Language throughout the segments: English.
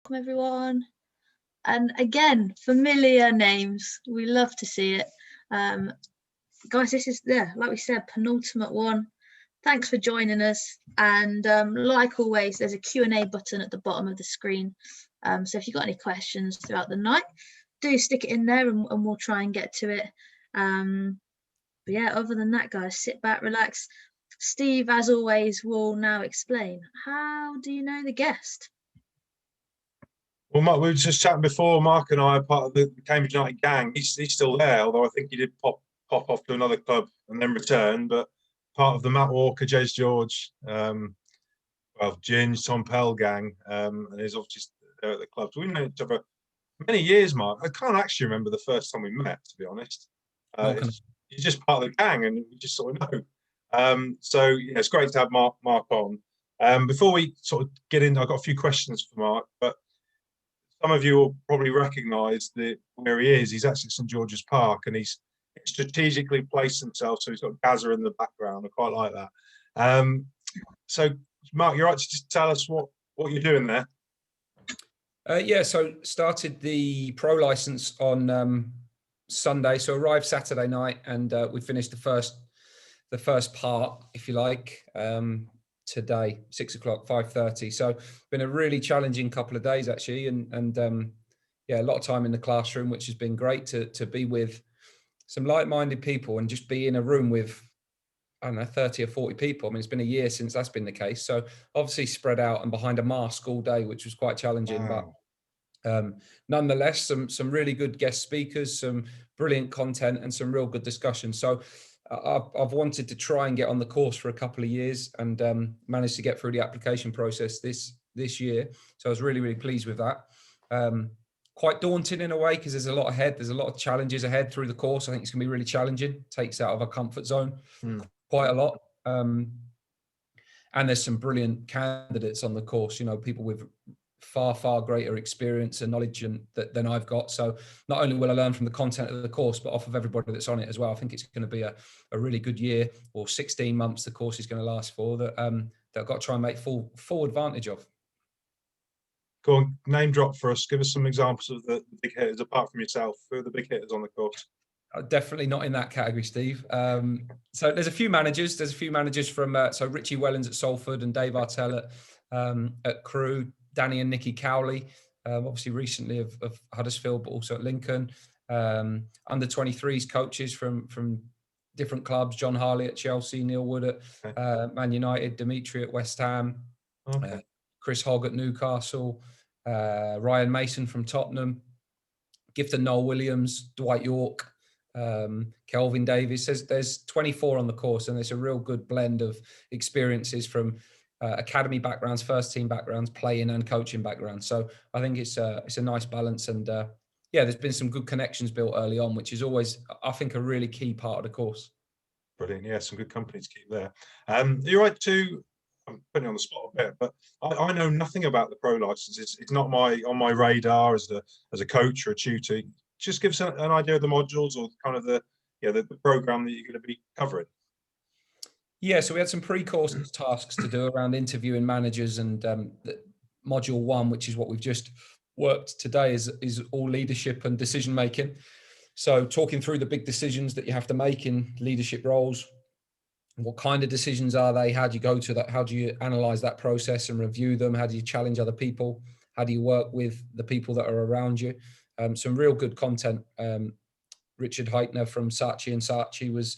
welcome everyone. And again, familiar names. We love to see it. Um, Guys, this is, like we said, penultimate one. Thanks for joining us. And like always, there's a Q&A button at the bottom of the screen. So if you've got any questions throughout the night, do stick it in there and we'll try and get to it. But yeah, other than that, guys, sit back, relax. Steve, as always, will now explain. How do you know the guest? Well, Mark, we were just chatting before. Mark and I are part of the Cambridge United gang. He's still there, although I think he did pop off to another club and then return. But part of the Matt Walker, Jez George, Ginge, Tom Pell gang, and he's obviously there at the club. So we've known each other many years, Mark. I can't actually remember the first time we met, to be honest. He's just part of the gang, and we just sort of know. So yeah, it's great to have Mark on. Before we sort of get in, I've got a few questions for Mark, but some of you will probably recognise where he is. He's actually at St George's Park, and he's strategically placed himself, so he's got Gaza in the background. I quite like that. So, Mark, you're right to just tell us what you're doing there. So started the pro license on Sunday, so arrived Saturday night, and we finished the first part, if you like, today, 6 o'clock, 5:30. So been a really challenging couple of days actually, and a lot of time in the classroom, which has been great to be with some like-minded people and just be in a room with, I don't know, 30 or 40 people. I mean, it's been a year since that's been the case. So obviously spread out and behind a mask all day, which was quite challenging. Wow. But nonetheless, some really good guest speakers, some brilliant content, and some real good discussion. So I've wanted to try and get on the course for a couple of years, and managed to get through the application process this year. So I was really, really pleased with that. Quite daunting in a way, because there's a lot ahead. There's a lot of challenges ahead through the course. I think it's going to be really challenging. Takes out of our comfort zone quite a lot. And there's some brilliant candidates on the course, you know, people with far greater experience and knowledge than I've got. So not only will I learn from the content of the course, but off of everybody that's on it as well. I think it's going to be a really good year, or 16 months the course is going to last for, that I've got to try and make full advantage of. Go on, name drop for us. Give us some examples of the big hitters, apart from yourself. Who are the big hitters on the course? Definitely not in that category, Steve. So there's a few managers. There's a few managers from so Richie Wellens at Salford and Dave Artell at Crewe, Danny and Nikki Cowley, obviously recently of Huddersfield, but also at Lincoln. Under 23s coaches from different clubs: John Harley at Chelsea, Neil Wood at Man United, Dimitri at West Ham, Chris Hogg at Newcastle, Ryan Mason from Tottenham, Gifton Noel Williams, Dwight York, Kelvin Davis. There's 24 on the course, and there's a real good blend of experiences from academy backgrounds, first team backgrounds, playing and coaching backgrounds. So I think it's a nice balance, and there's been some good connections built early on, which is always, I think, a really key part of the course. Brilliant. Yeah, some good company to keep there. You're right to, I'm putting you on the spot a bit, but I know nothing about the pro license. It's not on my radar as a coach or a tutor. Just give us an idea of the modules, or kind of the program that you're going to be covering. Yeah, so we had some pre-course tasks to do around interviewing managers, and module 1, which is what we've just worked today, is all leadership and decision making. So talking through the big decisions that you have to make in leadership roles. What kind of decisions are they? How do you go to that? How do you analyze that process and review them? How do you challenge other people? How do you work with the people that are around you? Some real good content. Richard Heitner from Saatchi and Saatchi was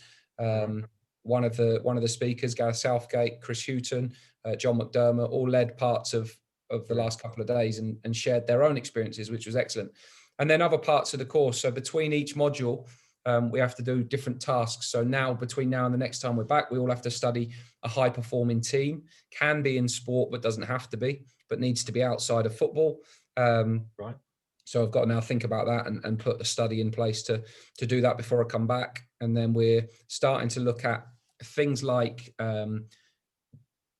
one of the speakers. Gareth Southgate, Chris Houghton, John McDermott, all led parts of the last couple of days and shared their own experiences, which was excellent. And then other parts of the course. So between each module, we have to do different tasks. So now, between now and the next time we're back, we all have to study a high-performing team. Can be in sport, but doesn't have to be, but needs to be outside of football. Right. So I've got to now think about that and put a study in place to do that before I come back. And then we're starting to look at things like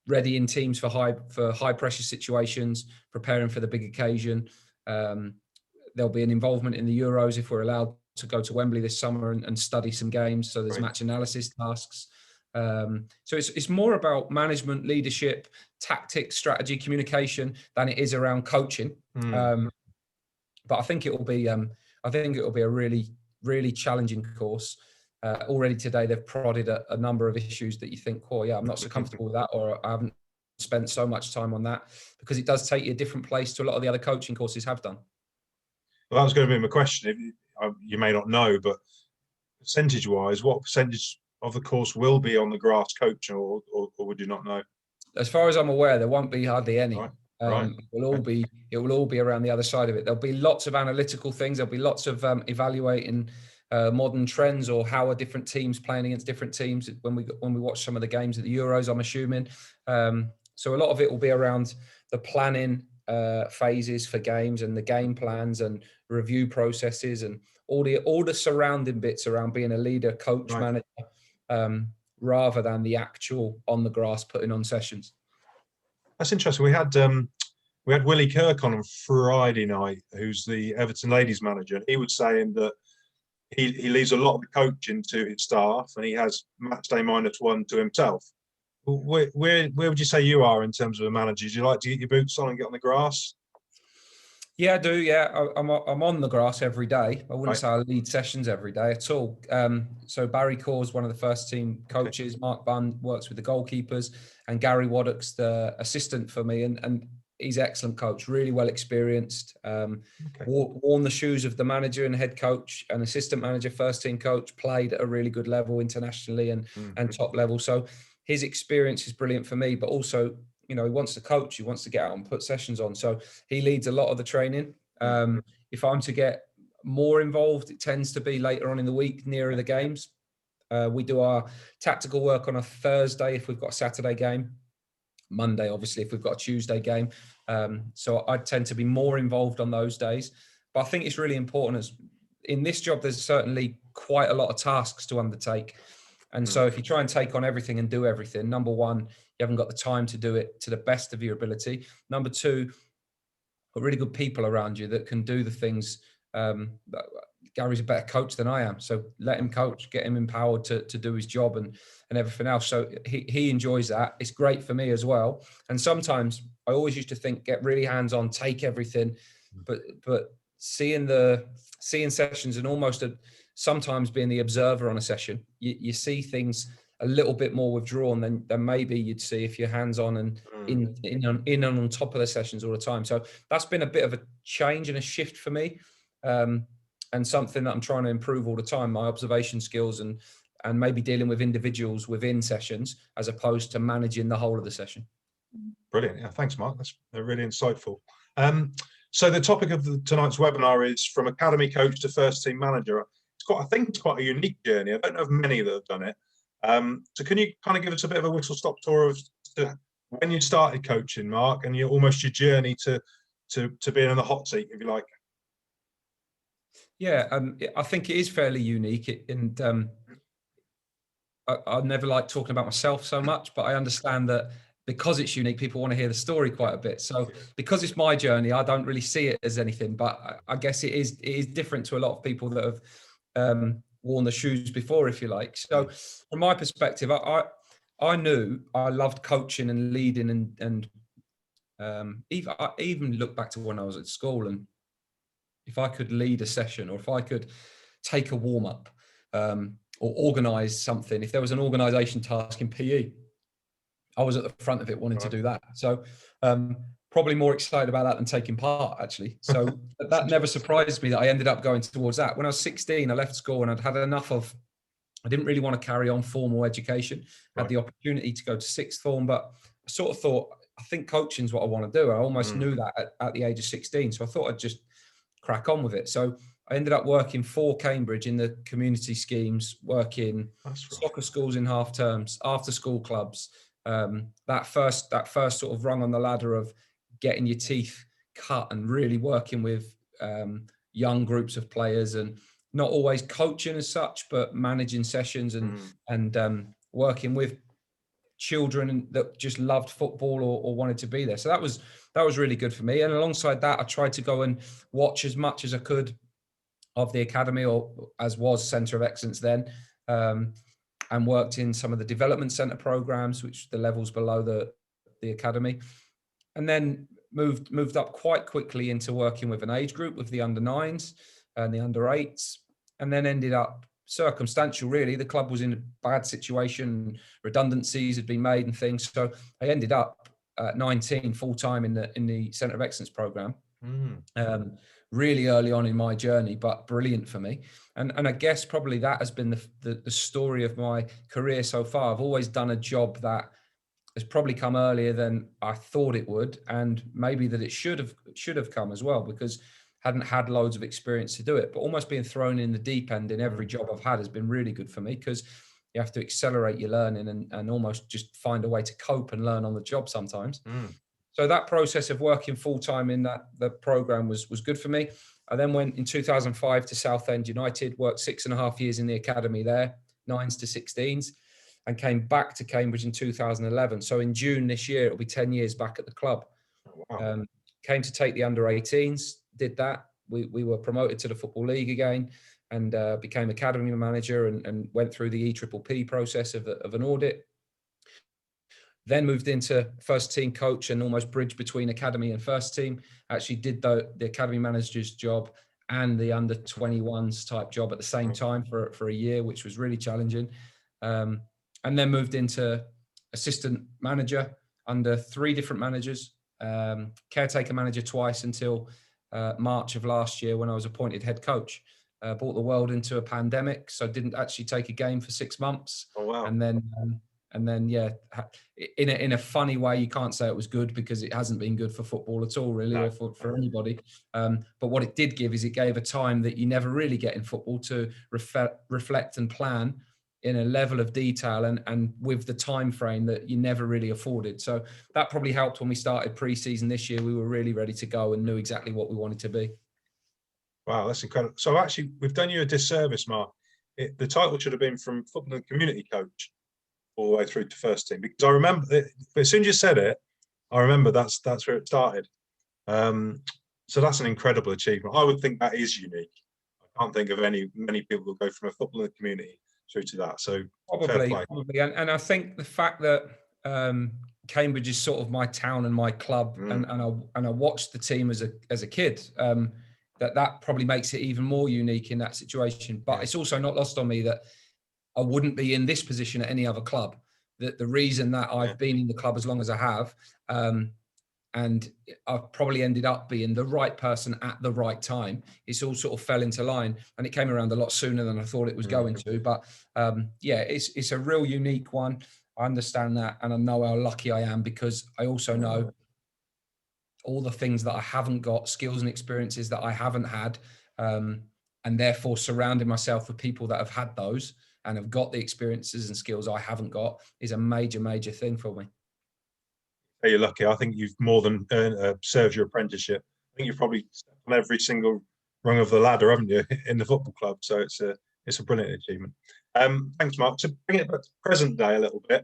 readying teams for high pressure situations, preparing for the big occasion. There'll be an involvement in the Euros if we're allowed to go to Wembley this summer and study some games. So there's match analysis tasks. So it's more about management, leadership, tactics, strategy, communication than it is around coaching. But I think it will be a really, really challenging course. Already today, they've prodded a number of issues that you think, oh yeah, I'm not so comfortable with that, or I haven't spent so much time on that, because it does take you a different place to a lot of the other coaching courses have done. Well, that was going to be my question. You may not know, but percentage-wise, what percentage of the course will be on the grass coaching, or would you not know? As far as I'm aware, there won't be hardly any. Right. It will all be around the other side of it. There'll be lots of analytical things. There'll be lots of evaluating modern trends, or how are different teams playing against different teams when we watch some of the games at the Euros, I'm assuming. So a lot of it will be around the planning phases for games, and the game plans and review processes, and all the surrounding bits around being a leader, coach, manager, rather than the actual on the grass putting on sessions. That's interesting. We had Willie Kirk on Friday night, who's the Everton ladies manager, and he was saying that he leaves a lot of the coaching to his staff, and he has match day -1 to himself. Where would you say you are in terms of a manager? Do you like to get your boots on and get on the grass? Yeah, I do. Yeah, I'm on the grass every day. I wouldn't say I lead sessions every day at all. So Barry Corr's one of the first team coaches. Mark Bunn works with the goalkeepers, and Gary Waddock's the assistant for me. And he's an excellent coach, really well experienced. Worn the shoes of the manager and head coach and assistant manager, first team coach, played at a really good level internationally and top level. So his experience is brilliant for me, but also, he wants to coach, he wants to get out and put sessions on. So he leads a lot of the training. If I'm to get more involved, it tends to be later on in the week, nearer the games. We do our tactical work on a Thursday if we've got a Saturday game. Monday, obviously, if we've got a Tuesday game. So I tend to be more involved on those days. But I think it's really important, as in this job, there's certainly quite a lot of tasks to undertake. And so if you try and take on everything and do everything, number one, you haven't got the time to do it to the best of your ability. Number two, got really good people around you that can do the things. Gary's a better coach than I am, so let him coach, get him empowered to do his job and everything else. So he enjoys that. It's great for me as well. And sometimes I always used to think, get really hands-on, take everything, but seeing sessions and almost sometimes being the observer on a session, you see things a little bit more withdrawn than maybe you'd see if you're hands-on and in and on top of the sessions all the time. So that's been a bit of a change and a shift for me, and something that I'm trying to improve all the time, my observation skills and maybe dealing with individuals within sessions as opposed to managing the whole of the session. Brilliant. Yeah, thanks, Mark. That's really insightful. So the topic of tonight's webinar is from academy coach to first team manager. I think it's quite a unique journey. I don't know of many that have done it. So can you kind of give us a bit of a whistle-stop tour of when you started coaching, Mark, and your journey to being in the hot seat, if you like? Yeah, I think it is fairly unique, and I never like talking about myself so much, but I understand that because it's unique, people want to hear the story quite a bit. So because it's my journey, I don't really see it as anything, but I guess it is different to a lot of people that have worn the shoes before, if you like. So from my perspective, I knew I loved coaching and leading, and I even look back to when I was at school, and if I could lead a session, or if I could take a warm up, or organize something, if there was an organization task in PE, I was at the front of it wanting to do that. So probably more excited about that than taking part, actually. So that never surprised me that I ended up going towards that. When I was 16, I left school and I'd had enough of, I didn't really want to carry on formal education. I had the opportunity to go to sixth form, but I sort of thought, I think coaching is what I want to do. I almost knew that at the age of 16. So I thought I'd just crack on with it. So I ended up working for Cambridge in the community schemes, working soccer schools in half terms, after school clubs. That first sort of rung on the ladder of getting your teeth cut and really working with young groups of players, and not always coaching as such, but managing sessions and working with children that just loved football or wanted to be there. So that was really good for me. And alongside that, I tried to go and watch as much as I could of the academy, or as was Centre of Excellence then. and worked in some of the development centre programs, which the levels below the academy, and then moved up quite quickly into working with an age group with the under 9s and the under 8s, and then ended up circumstantial, really. The club was in a bad situation, redundancies had been made and things, so I ended up at 19 full-time in the Centre of Excellence program. Really early on in my journey, but brilliant for me. And I guess probably that has been the story of my career so far. I've always done a job that has probably come earlier than I thought it would, and maybe that it should have come as well, because I hadn't had loads of experience to do it. But almost being thrown in the deep end in every job I've had has been really good for me, because you have to accelerate your learning and almost just find a way to cope and learn on the job sometimes. So that process of working full-time in the program was good for me. I then went in 2005 to Southend United, worked 6.5 years in the academy there, 9s to 16s, and came back to Cambridge in 2011. So in June this year, it'll be 10 years back at the club. Wow. Came to take the under 18s, did that. We were promoted to the Football League again, and became academy manager and went through the EPPP process of an audit. Then moved into first team coach and almost bridged between academy and first team. Actually did the academy manager's job and the under 21s type job at the same time for a year, which was really challenging. And then moved into assistant manager under 3 different managers, caretaker manager twice until March of last year, when I was appointed head coach. Brought the world into a pandemic, so didn't actually take a game for 6 months. Oh, wow. And then, yeah, in a funny way, you can't say it was good, because it hasn't been good for football at all, really, or for anybody. But what it did give is it gave a time that you never really get in football to reflect and plan in a level of detail and with the time frame that you never really afforded. So that probably helped when we started pre-season this year. We were really ready to go and knew exactly what we wanted to be. Wow, that's incredible. So actually, we've done you a disservice, Mark. The title should have been from football and community coach all the way through to first team, because I remember as soon as you said it, I remember that's where it started. So that's an incredible achievement. I would think that is unique. I can't think of many people who go from a football and community through to that. So probably. And I think the fact that Cambridge is sort of my town and my club, and I watched the team as a kid. That probably makes it even more unique in that situation. But it's also not lost on me that I wouldn't be in this position at any other club. That the reason that I've been in the club as long as I have, and I've probably ended up being the right person at the right time. It's all sort of fell into line, and it came around a lot sooner than I thought it was going to. But it's a real unique one. I understand that, and I know how lucky I am, because I also know all the things that I haven't got, skills and experiences that I haven't had, and therefore surrounding myself with people that have had those and have got the experiences and skills I haven't got is a major, major thing for me. You're lucky. I think you've more than served your apprenticeship. I think you've probably stepped on every single rung of the ladder, haven't you, in the football club? So it's a brilliant achievement. Thanks, Mark. To bring it back to present day a little bit,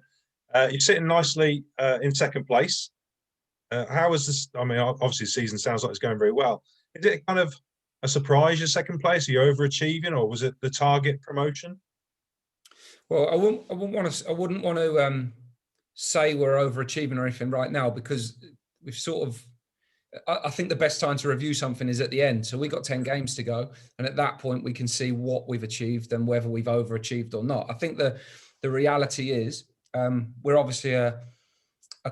you're sitting nicely in second place. How was this? I mean, obviously the season sounds like it's going very well. Is it kind of a surprise, your second place? Are you overachieving, or was it the target promotion? Well, I wouldn't want to say we're overachieving or anything right now, because we've sort of, I think the best time to review something is at the end. So we've got 10 games to go, and at that point we can see what we've achieved and whether we've overachieved or not. I think the reality is we're obviously a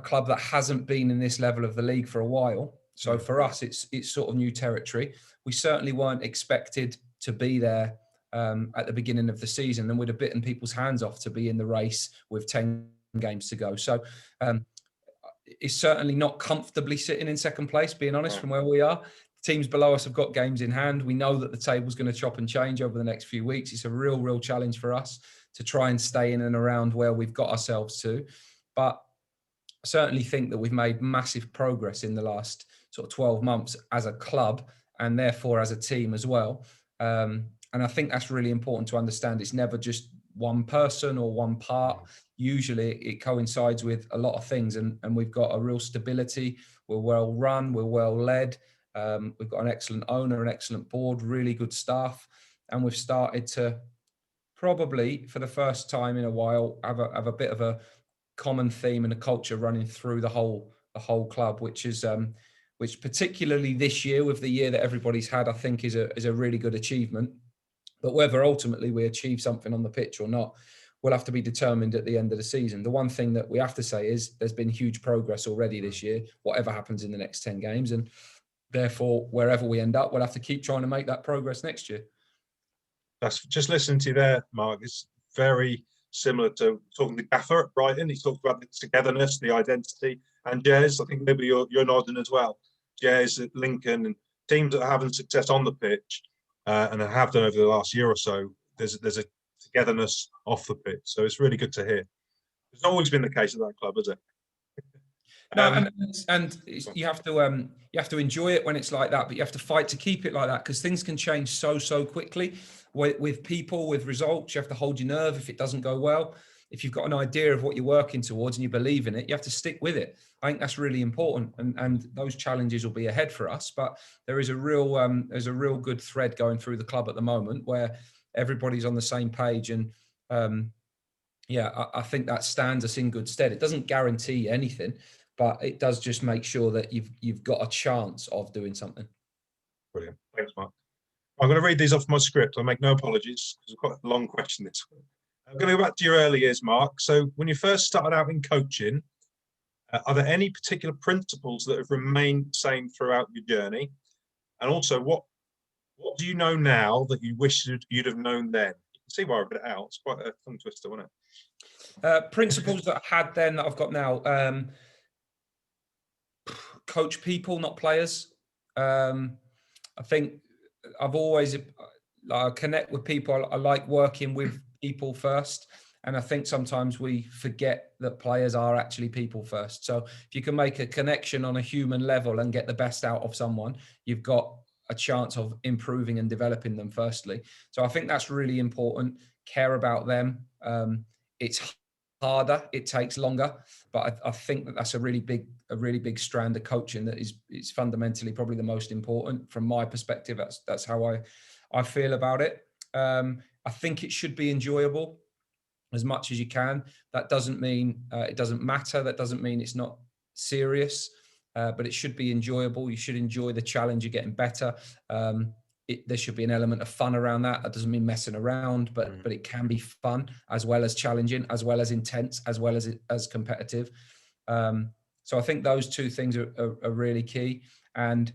club that hasn't been in this level of the league for a while. So for us, it's sort of new territory. We certainly weren't expected to be there at the beginning of the season, and we'd have bitten people's hands off to be in the race with 10 games to go. So it's certainly not comfortably sitting in second place, being honest, from where we are. Teams below us have got games in hand. We know that the table's going to chop and change over the next few weeks. It's a real challenge for us to try and stay in and around where we've got ourselves to. But I certainly think that we've made massive progress in the last sort of 12 months as a club, and therefore as a team as well. And I think that's really important to understand. It's never just one person or one part. Usually it coincides with a lot of things, and we've got a real stability. We're well run, we're well led. We've got an excellent owner, an excellent board, really good staff, and we've started to probably for the first time in a while have a bit of a common theme and a culture running through the whole club, which particularly this year, with the year that everybody's had, I think is a really good achievement. But whether ultimately we achieve something on the pitch or not will have to be determined at the end of the season. The one thing that we have to say is there's been huge progress already this year, whatever happens in the next 10 games. And therefore, wherever we end up, we'll have to keep trying to make that progress next year. That's just listening to you there, Mark. It's very similar to talking to Gaffer at Brighton. He's talked about the togetherness, the identity, and Jez. I think maybe you're nodding as well. Jez at Lincoln and teams that are having success on the pitch and have done over the last year or so. There's a togetherness off the pitch, so it's really good to hear. It's not always been the case at that club, has it? No, and you have to enjoy it when it's like that, but you have to fight to keep it like that, because things can change so quickly with people, with results. You have to hold your nerve if it doesn't go well. If you've got an idea of what you're working towards and you believe in it, you have to stick with it. I think that's really important, and those challenges will be ahead for us. But there is a real good thread going through the club at the moment where everybody's on the same page, and I think that stands us in good stead. It doesn't guarantee anything, but it does just make sure that you've got a chance of doing something. Brilliant. Thanks, Mark. I'm going to read these off my script. I'll make no apologies because it's quite a long question this one. I'm going to go back to your early years, Mark. So when you first started out in coaching, are there any particular principles that have remained the same throughout your journey? And also, what do you know now that you wish you'd have known then? You can see why I read it out. It's quite a tongue twister, wasn't it? Principles that I had then that I've got now. Coach people, not players. I think I've always connect with people. I like working with people first. And I think sometimes we forget that players are actually people first. So if you can make a connection on a human level and get the best out of someone, you've got a chance of improving and developing them firstly. So I think that's really important. Care about them. It's harder, it takes longer, but I think that's a really big strand of coaching that is fundamentally probably the most important from my perspective. That's how I feel about it. I think it should be enjoyable as much as you can. That doesn't mean it doesn't matter. That doesn't mean it's not serious, but it should be enjoyable. You should enjoy the challenge of getting better. There should be an element of fun around that. That doesn't mean messing around, but it can be fun as well as challenging, as well as intense, as well as competitive. So I think those two things are really key, and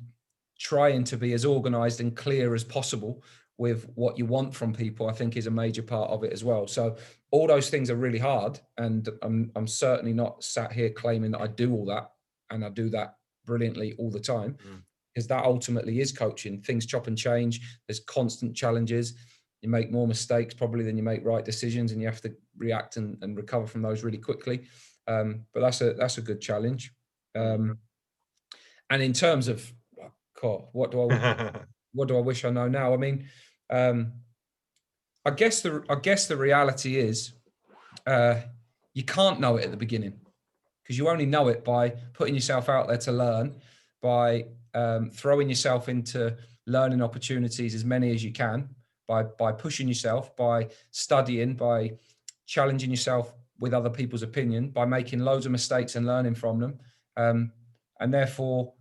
trying to be as organised and clear as possible with what you want from people, I think, is a major part of it as well. So all those things are really hard, and I'm certainly not sat here claiming that I do all that and I do that brilliantly all the time. Because that ultimately is coaching. Things chop and change. There's constant challenges. You make more mistakes probably than you make right decisions, and you have to react and recover from those really quickly. But that's a good challenge. And in terms of what do I wish I know now? I mean, I guess the reality is you can't know it at the beginning, because you only know it by putting yourself out there to learn, by throwing yourself into learning opportunities, as many as you can, by pushing yourself, by studying, by challenging yourself with other people's opinion, by making loads of mistakes and learning from them. And therefore,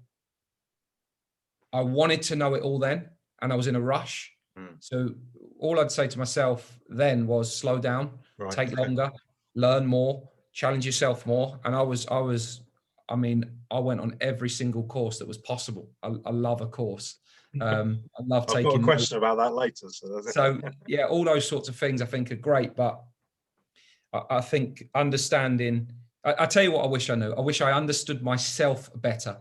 I wanted to know it all then, and I was in a rush. So all I'd say to myself then was slow down, take longer, learn more, challenge yourself more. And I went on every single course that was possible. I love a course. I love taking. I've got a question about that later. So yeah, all those sorts of things I think are great, but I think understanding. I tell you what, I wish I knew. I wish I understood myself better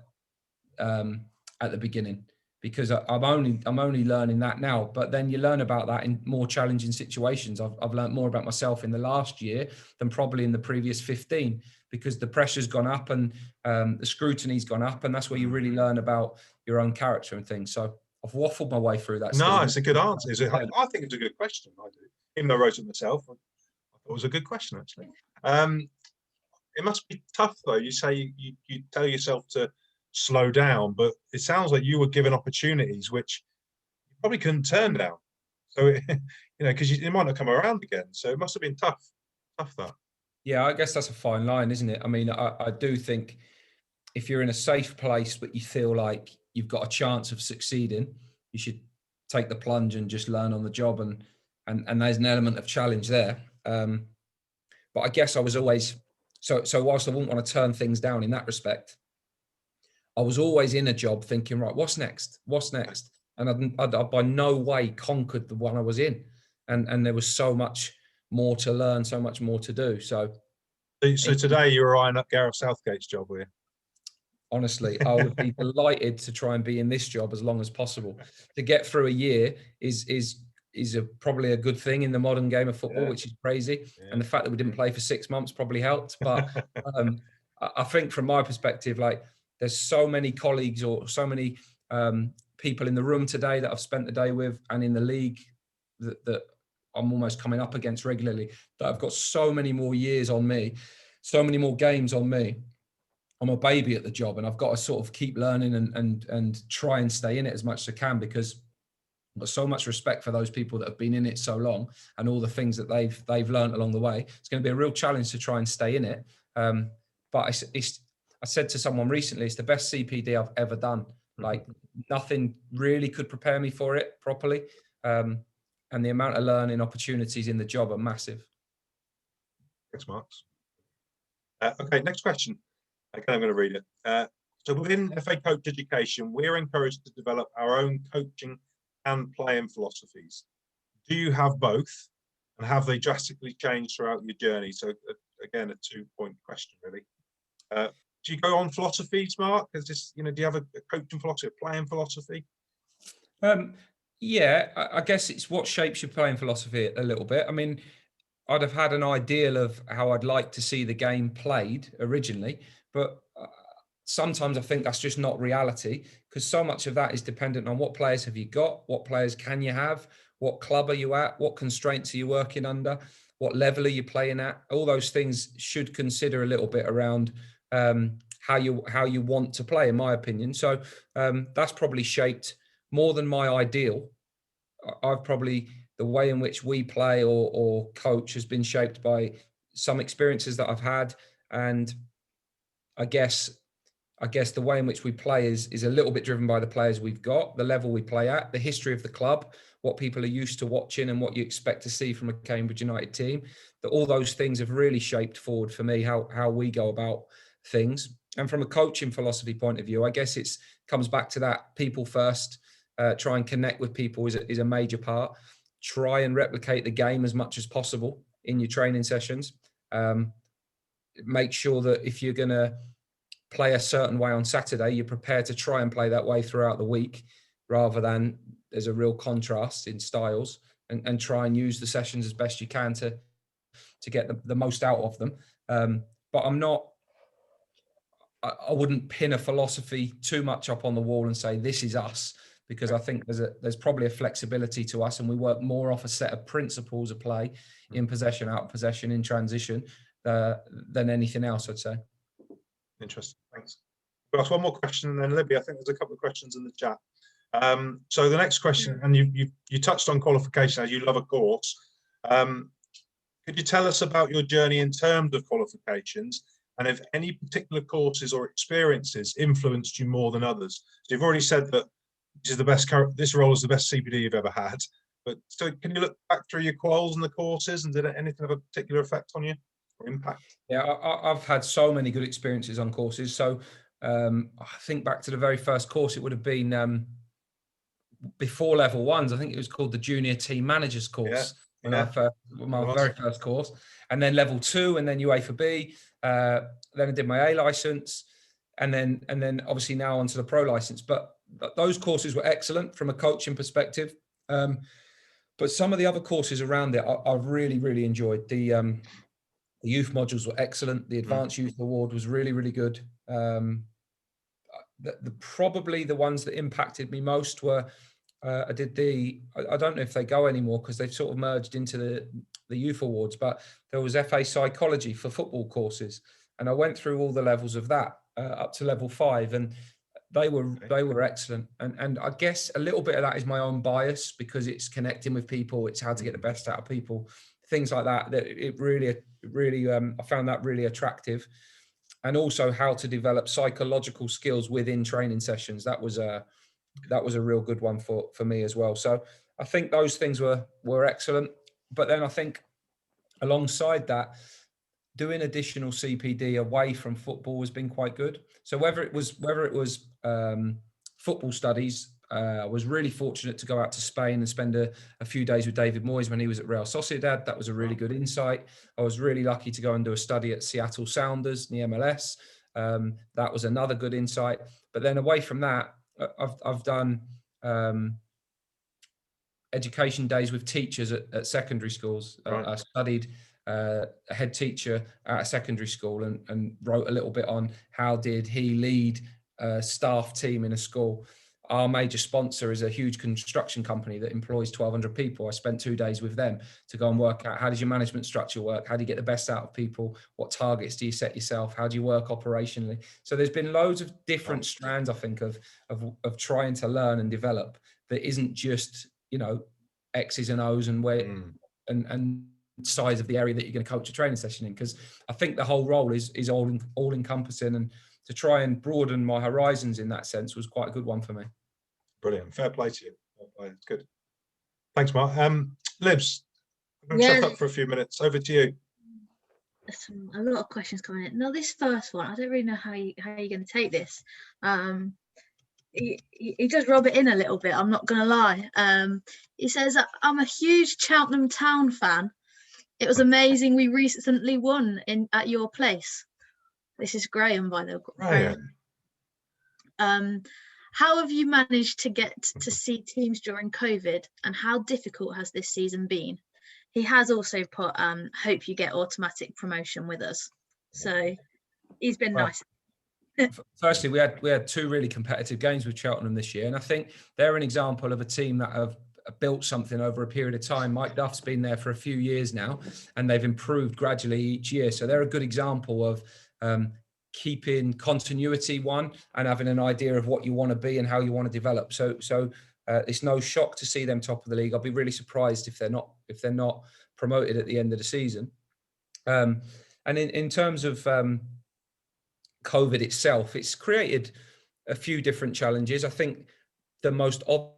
at the beginning, because I'm only learning that now. But then you learn about that in more challenging situations. I've learned more about myself in the last year than probably in the previous 15. Because the pressure's gone up and the scrutiny's gone up, and that's where you really learn about your own character and things. So I've waffled my way through that. No, Stephen. It's a good answer. I think it's a good question. I do. Even though I wrote it myself, I thought it was a good question, actually. It must be tough, though. You say you tell yourself to slow down, but it sounds like you were given opportunities which you probably couldn't turn down. So, because it might not come around again. So it must have been tough that. Yeah, I guess that's a fine line, isn't it? I mean, I do think if you're in a safe place, but you feel like you've got a chance of succeeding, you should take the plunge and just learn on the job. And there's an element of challenge there. But I guess I was always, so whilst I wouldn't want to turn things down in that respect, I was always in a job thinking, right, what's next? What's next? And I'd by no way conquered the one I was in. And there was so much more to learn, so much more to do. So today you're eyeing up Gareth Southgate's job, were you? Honestly, I would be delighted to try and be in this job as long as possible. To get through a year is probably a good thing in the modern game of football, which is crazy. Yeah. And the fact that we didn't play for 6 months probably helped. But I think from my perspective, like there's so many colleagues or so many people in the room today that I've spent the day with and in the league that I'm almost coming up against regularly, that I've got so many more years on me, so many more games on me. I'm a baby at the job, and I've got to sort of keep learning and try and stay in it as much as I can, because I've got so much respect for those people that have been in it so long and all the things that they've learned along the way. It's going to be a real challenge to try and stay in it. But I said to someone recently, it's the best CPD I've ever done. Like nothing really could prepare me for it properly. And the amount of learning opportunities in the job are massive. Thanks, Marks. Okay, next question. Okay, I'm going to read it. So within FA Coach Education, we're encouraged to develop our own coaching and playing philosophies. Do you have both? And have they drastically changed throughout your journey? So again, a 2-point question, really. Do you go on philosophies, Mark? Is this, do you have a coaching philosophy, a playing philosophy? Yeah, I guess it's what shapes your playing philosophy a little bit. I mean, I'd have had an ideal of how I'd like to see the game played originally, but sometimes I think that's just not reality, because so much of that is dependent on what players have you got, what players can you have, what club are you at, what constraints are you working under, what level are you playing at. All those things should consider a little bit around how you want to play, in my opinion. So that's probably shaped more than my ideal. I've probably, the way in which we play or coach has been shaped by some experiences that I've had. And I guess the way in which we play is a little bit driven by the players we've got, the level we play at, the history of the club, what people are used to watching and what you expect to see from a Cambridge United team. That all those things have really shaped forward for me how we go about things. And from a coaching philosophy point of view, I guess it comes back to that people first. Try and connect with people is a major part. Try and replicate the game as much as possible in your training sessions. Make sure that if you're going to play a certain way on Saturday, you're prepared to try and play that way throughout the week, rather than there's a real contrast in styles, and try and use the sessions as best you can to get the most out of them. But I wouldn't pin a philosophy too much up on the wall and say, this is us, because I think there's probably a flexibility to us, and we work more off a set of principles of play in possession, out of possession, in transition, than anything else, I'd say. Interesting, thanks. We'll ask one more question, and then Libby, I think there's a couple of questions in the chat. So the next question, and you touched on qualification, as you love a course. Could you tell us about your journey in terms of qualifications, and if any particular courses or experiences influenced you more than others? So you've already said that this role is the best CPD you've ever had, but so can you look back through your quals and the courses, and did anything have a particular effect on you or impact? Yeah, I've had so many good experiences on courses. So I think back to the very first course, it would have been before level ones. I think it was called the Junior Team Managers course. My very first course, and then level 2, and then UEFA B. Then I did my A license, and then obviously now onto the pro license. But those courses were excellent from a coaching perspective. But some of the other courses around it, I've really, really enjoyed. The youth modules were excellent. The Advanced Youth Award was really, really good. Probably the ones that impacted me most were, I don't know if they go anymore because they've sort of merged into the youth awards, but there was FA Psychology for football courses. And I went through all the levels of that up to level 5. And they were excellent. And I guess a little bit of that is my own bias, because it's connecting with people, it's how to get the best out of people, things like that. That it really I found that really attractive. And also how to develop psychological skills within training sessions. That was a real good one for me as well. So I think those things were excellent. But then I think alongside that, doing additional CPD away from football has been quite good. So whether it was football studies, I was really fortunate to go out to Spain and spend a few days with David Moyes when he was at Real Sociedad. That was a really good insight. I was really lucky to go and do a study at Seattle Sounders in the MLS. That was another good insight. But then away from that, I've done education days with teachers at secondary schools. Right. I studied a head teacher at a secondary school and wrote a little bit on how did he lead a staff team in a school. Our major sponsor is a huge construction company that employs 1,200 people. I spent 2 days with them to go and work out, how does your management structure work? How do you get the best out of people? What targets do you set yourself? How do you work operationally? So there's been loads of different strands, I think, of trying to learn and develop that isn't just, X's and O's and where and size of the area that you're going to coach a training session in. Because I think the whole role is all encompassing, and to try and broaden my horizons in that sense was quite a good one for me. Brilliant. Fair play to you. Fair play. It's good. Thanks, Mark. Libs, I'm going to shut up for a few minutes. Over to you. A lot of questions coming in. Now, this first one, I don't really know how you're going to take this. He does rub it in a little bit, I'm not going to lie. He says, I'm a huge Cheltenham Town fan. It was amazing we recently won at your place. This is Graham, by the way. Graham. How have you managed to get to see teams during COVID, and how difficult has this season been? He has also put, hope you get automatic promotion with us. So he's been nice. Firstly, we had 2 really competitive games with Cheltenham this year, and I think they're an example of a team that have built something over a period of time. Mike Duff's been there for a few years now, and they've improved gradually each year. So they're a good example of keeping continuity, one, and having an idea of what you want to be and how you want to develop. So it's no shock to see them top of the league. I'll be really surprised if they're not promoted at the end of the season. And in terms of COVID itself, it's created a few different challenges. I think the most obvious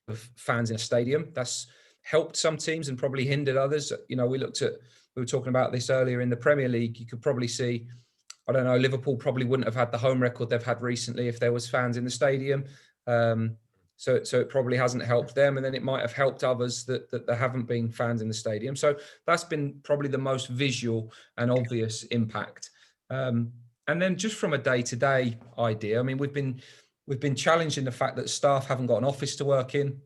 of fans in a stadium, that's helped some teams and probably hindered others. We were talking about this earlier in the Premier League. You could probably see, I don't know, Liverpool probably wouldn't have had the home record they've had recently if there was fans in the stadium. So it probably hasn't helped them, and then it might have helped others that there haven't been fans in the stadium. So that's been probably the most visual and obvious impact. And then just from a day-to-day idea, I mean, we've been challenged in the fact that staff haven't got an office to work in.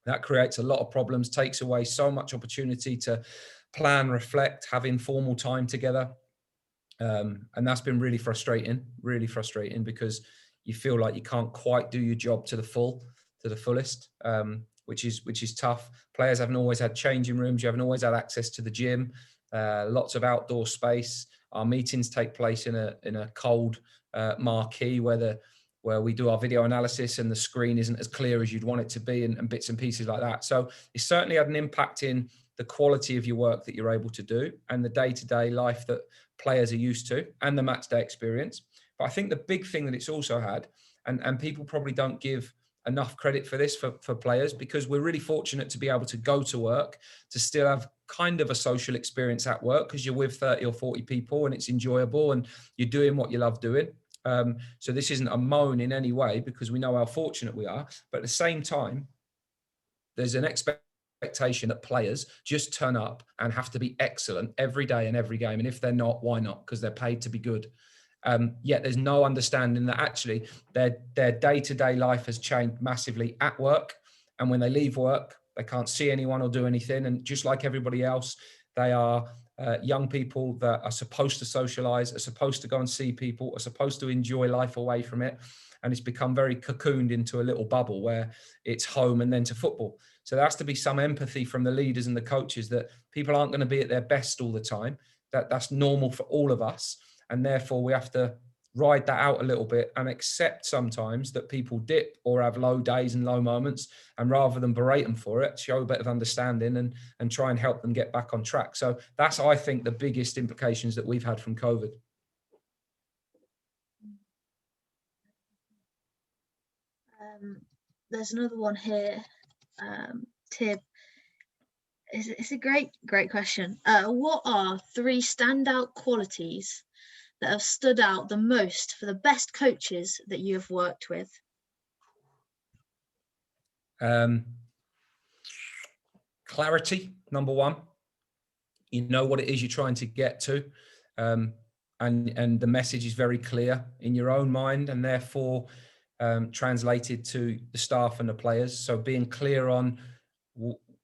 That creates a lot of problems, takes away so much opportunity to plan, reflect, have informal time together. And that's been really frustrating because you feel like you can't quite do your job to the fullest, which is tough. Players haven't always had changing rooms. You haven't always had access to the gym, lots of outdoor space. Our meetings take place in a cold marquee where we do our video analysis and the screen isn't as clear as you'd want it to be, and bits and pieces like that. So it's certainly had an impact in the quality of your work that you're able to do and the day-to-day life that players are used to and the match day experience. But I think the big thing that it's also had, and people probably don't give enough credit for this for players, because we're really fortunate to be able to go to work, to still have kind of a social experience at work, because you're with 30 or 40 people and it's enjoyable and you're doing what you love doing. So this isn't a moan in any way, because we know how fortunate we are. But at the same time, there's an expectation that players just turn up and have to be excellent every day and every game. And if they're not, why not? Because they're paid to be good. Yet there's no understanding that actually their day-to-day life has changed massively at work. And when they leave work, they can't see anyone or do anything. And just like everybody else, they are young people that are supposed to socialize, are supposed to go and see people, are supposed to enjoy life away from it. And it's become very cocooned into a little bubble where it's home and then to football. So there has to be some empathy from the leaders and the coaches that people aren't going to be at their best all the time. That's normal for all of us. And therefore we have to ride that out a little bit and accept sometimes that people dip or have low days and low moments, and rather than berate them for it, show a bit of understanding and try and help them get back on track. So that's, I think, the biggest implications that we've had from COVID. There's another one here, Tib. It's a great question. What are 3 standout qualities that have stood out the most for the best coaches that you have worked with? Clarity, number 1. You know what it is you're trying to get to, and the message is very clear in your own mind, and therefore translated to the staff and the players. So being clear on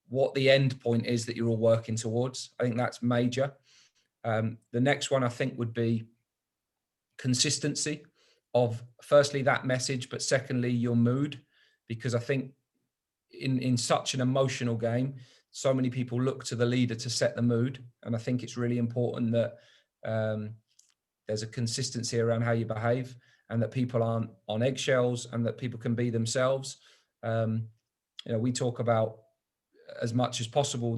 what the end point is that you're all working towards, I think that's major. The next one I think would be consistency of, firstly, that message, but secondly, your mood, because I think in such an emotional game, so many people look to the leader to set the mood, and I think it's really important that there's a consistency around how you behave, and that people aren't on eggshells, and that people can be themselves. We talk about, as much as possible,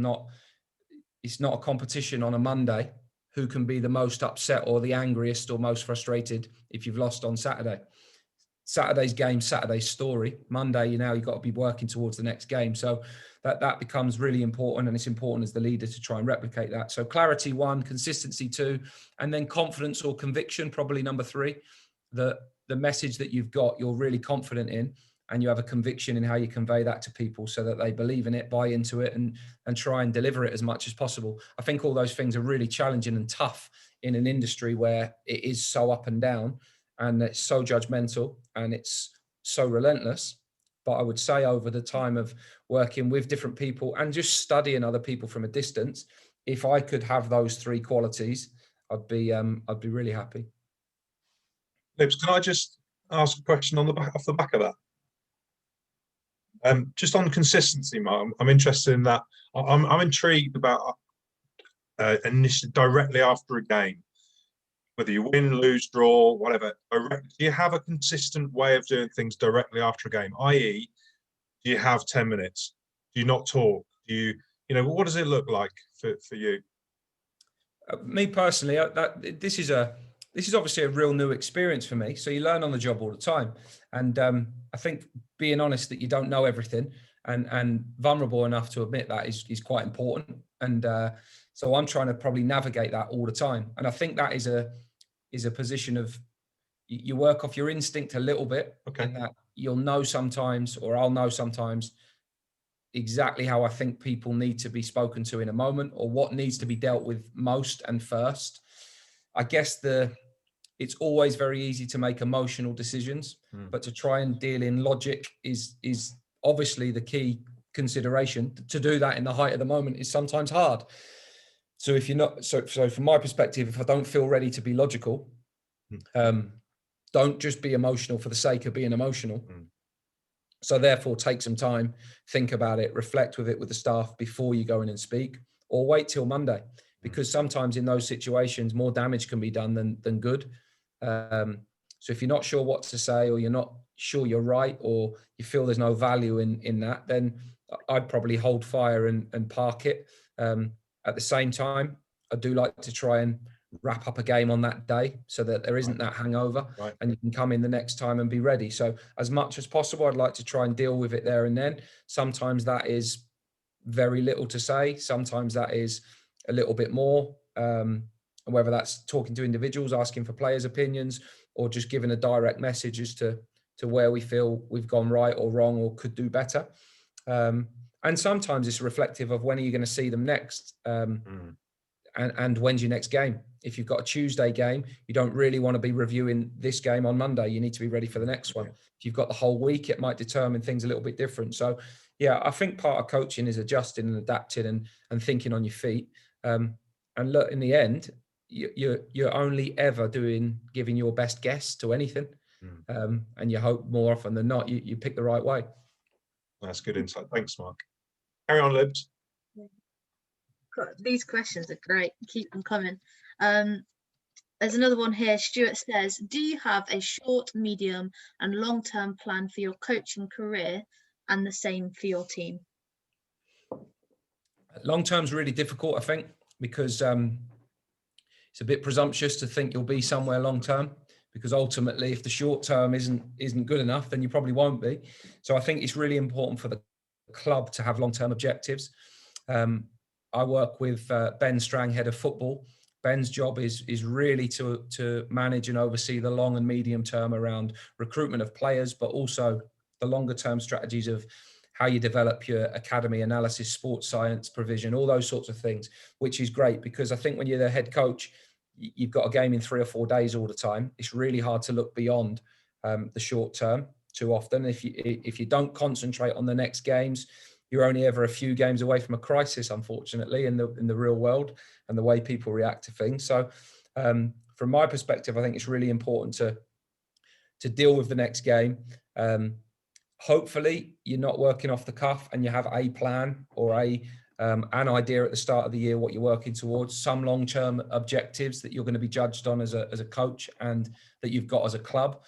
it's not a competition on a Monday who can be the most upset or the angriest or most frustrated if you've lost on Saturday. Saturday's game, Saturday's story. Monday, you've got to be working towards the next game. So that becomes really important, and it's important as the leader to try and replicate that. So clarity 1, consistency 2, and then confidence or conviction, probably number 3. The message that you've got, you're really confident in, and you have a conviction in how you convey that to people so that they believe in it, buy into it, and try and deliver it as much as possible. I think all those things are really challenging and tough in an industry where it is so up and down, and it's so judgmental, and it's so relentless. But I would say, over the time of working with different people and just studying other people from a distance, if I could have those 3 qualities, I'd be really happy. Libs, can I just ask a question off the back of that? Just on consistency, Mark, I'm interested in that. I'm intrigued about initially, directly after a game, whether you win, lose, draw, whatever. Do you have a consistent way of doing things directly after a game? I.e., do you have 10 minutes? Do you not talk? Do you, what does it look like for you? Me personally, this is obviously a real new experience for me. So you learn on the job all the time, and I think being honest that you don't know everything, and vulnerable enough to admit that is quite important. And so I'm trying to probably navigate that all the time. And I think that is a position of, you work off your instinct a little bit, okay, in that you'll know sometimes, or I'll know sometimes, exactly how I think people need to be spoken to in a moment, or what needs to be dealt with most and first. I guess it's always very easy to make emotional decisions, but to try and deal in logic is obviously the key consideration. To do that in the height of the moment is sometimes hard. So if you're not, so from my perspective, if I don't feel ready to be logical, don't just be emotional for the sake of being emotional. So therefore, take some time, think about it, reflect with it with the staff before you go in and speak, or wait till Monday, because sometimes in those situations, more damage can be done than good. So if you're not sure what to say, or you're not sure you're right, or you feel there's no value in that, then I'd probably hold fire and park it. At the same time, I do like to try and wrap up a game on that day so that there isn't that hangover, and you can come in the next time and be ready. So as much as possible, I'd like to try and deal with it there and then. Sometimes that is very little to say. Sometimes that is a little bit more, whether that's talking to individuals, asking for players' opinions, or just giving a direct message as to where we feel we've gone right or wrong or could do better. And sometimes it's reflective of when are you going to see them next, and when's your next game. If you've got a Tuesday game, you don't really want to be reviewing this game on Monday. You need to be ready for the next one. If you've got the whole week, it might determine things a little bit different. So yeah, I think part of coaching is adjusting and adapting and thinking on your feet. And look, in the end, you're only ever giving your best guess to anything. And you hope more often than not, you pick the right way. That's good insight. Thanks, Mark. Carry on, Libs. These questions are great. Keep them coming. There's another one here. Stuart says, do you have a short, medium and long-term plan for your coaching career, and the same for your team? Long term's really difficult, I think, because it's a bit presumptuous to think you'll be somewhere long term, because ultimately if the short term isn't good enough, then you probably won't be. So I think it's really important for the club to have long-term objectives. I work with Ben Strang, head of football. Ben's job is really to manage and oversee the long and medium term around recruitment of players, but also the longer term strategies of how you develop your academy analysis, sports science provision, all those sorts of things, which is great, because I think when you're the head coach, you've got a game in 3 or 4 days all the time. It's really hard to look beyond the short term too often. If you don't concentrate on the next games, you're only ever a few games away from a crisis, unfortunately, in the real world and the way people react to things. So from my perspective, I think it's really important to deal with the next game. Hopefully you're not working off the cuff and you have a plan or an idea at the start of the year what you're working towards, some long-term objectives that you're going to be judged on as a coach and that you've got as a club.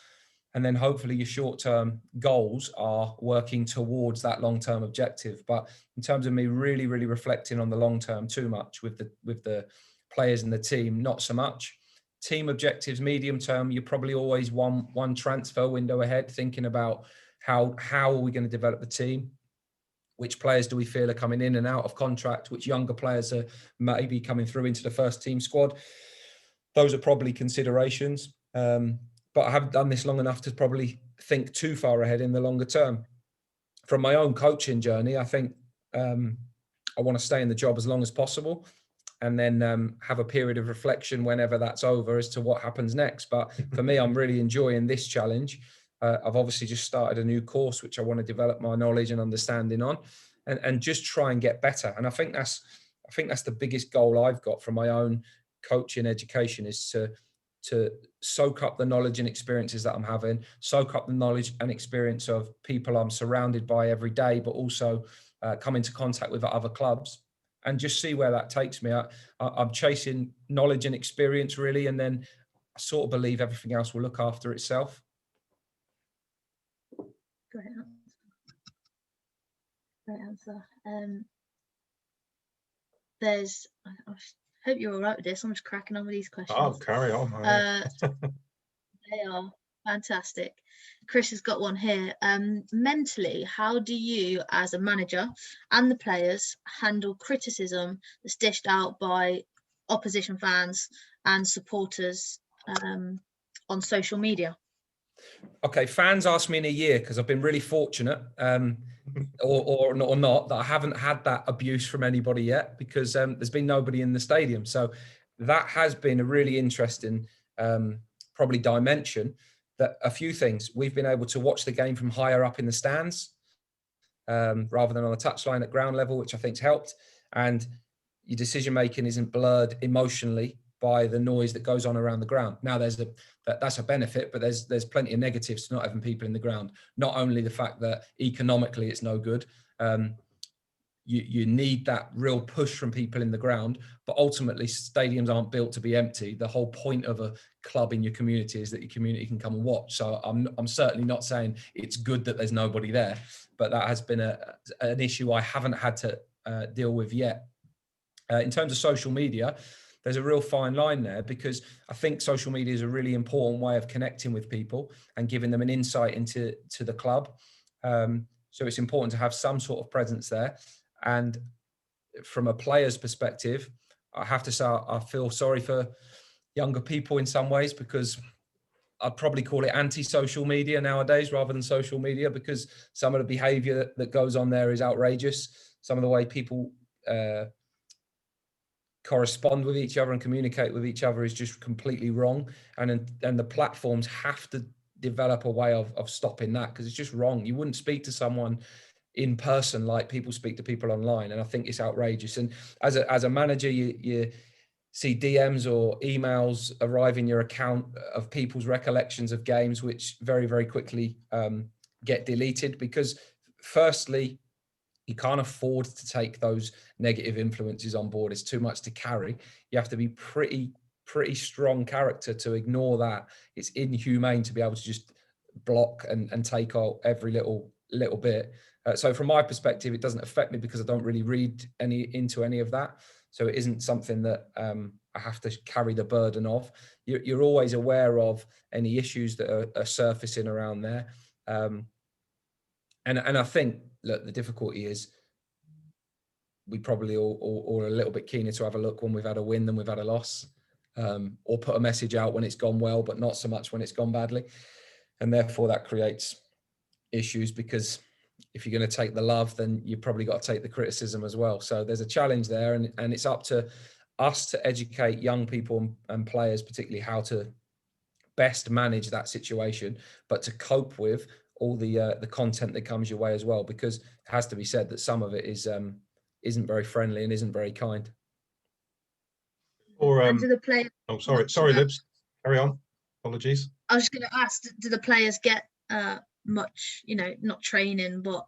And then hopefully your short-term goals are working towards that long-term objective. But in terms of me really, really reflecting on the long-term too much with the players and the team, not so much. Team objectives, medium-term, you're probably always one transfer window ahead, thinking about how are we going to develop the team? Which players do we feel are coming in and out of contract? Which younger players are maybe coming through into the first team squad? Those are probably considerations. But I haven't done this long enough to probably think too far ahead in the longer term. From my own coaching journey, I think I want to stay in the job as long as possible, and then have a period of reflection whenever that's over as to what happens next. But for me, I'm really enjoying this challenge. I've obviously just started a new course, which I want to develop my knowledge and understanding on, and just try and get better. And I think that's the biggest goal I've got from my own coaching education, is to soak up the knowledge and experiences that I'm having, soak up the knowledge and experience of people I'm surrounded by every day, but also come into contact with other clubs, and just see where that takes me. I'm chasing knowledge and experience, really, and then I sort of believe everything else will look after itself. Great answer. I hope you're all right with this. I'm just cracking on with these questions. Oh, carry on. They are fantastic. Chris has got one here. Mentally, how do you, as a manager and the players, handle criticism that's dished out by opposition fans and supporters on social media? Okay, fans ask me in a year, because I've been really fortunate, or not, that I haven't had that abuse from anybody yet, because there's been nobody in the stadium. So that has been a really interesting probably dimension. That a few things, we've been able to watch the game from higher up in the stands rather than on the touchline at ground level, which I think's helped. And your decision making isn't blurred emotionally by the noise that goes on around the ground. Now that's a benefit, but there's plenty of negatives to not having people in the ground. Not only the fact that economically it's no good, you need that real push from people in the ground, but ultimately stadiums aren't built to be empty. The whole point of a club in your community is that your community can come and watch. So I'm certainly not saying it's good that there's nobody there, but that has been an issue I haven't had to deal with yet. In terms of social media, there's a real fine line there, because I think social media is a really important way of connecting with people and giving them an insight into the club. So it's important to have some sort of presence there. And from a player's perspective, I have to say I feel sorry for younger people in some ways, because I'd probably call it anti-social media nowadays rather than social media, because some of the behavior that goes on there is outrageous. Some of the way people correspond with each other and communicate with each other is just completely wrong. And the platforms have to develop a way of stopping that, because it's just wrong. You wouldn't speak to someone in person like people speak to people online, and I think it's outrageous. And as a manager, you see DMs or emails arrive in your account of people's recollections of games, which very, very quickly get deleted, because firstly, you can't afford to take those negative influences on board. It's too much to carry. You have to be pretty pretty strong character to ignore that. It's inhumane to be able to just block and take out every little bit. So from my perspective, it doesn't affect me because I don't really read into any of that. So it isn't something that I have to carry the burden of. You're always aware of any issues that are surfacing around there. And I think, look, the difficulty is we probably all are a little bit keener to have a look when we've had a win than we've had a loss, or put a message out when it's gone well, but not so much when it's gone badly. And therefore that creates issues, because if you're going to take the love, then you've probably got to take the criticism as well. So there's a challenge there, and it's up to us to educate young people and players, particularly, how to best manage that situation, but to cope with all the content that comes your way as well, because it has to be said that some of it isn't very friendly and isn't very kind. Or And do the players? oh, sorry, Libs. Carry on. Apologies. I was just going to ask: do the players get much, not training, but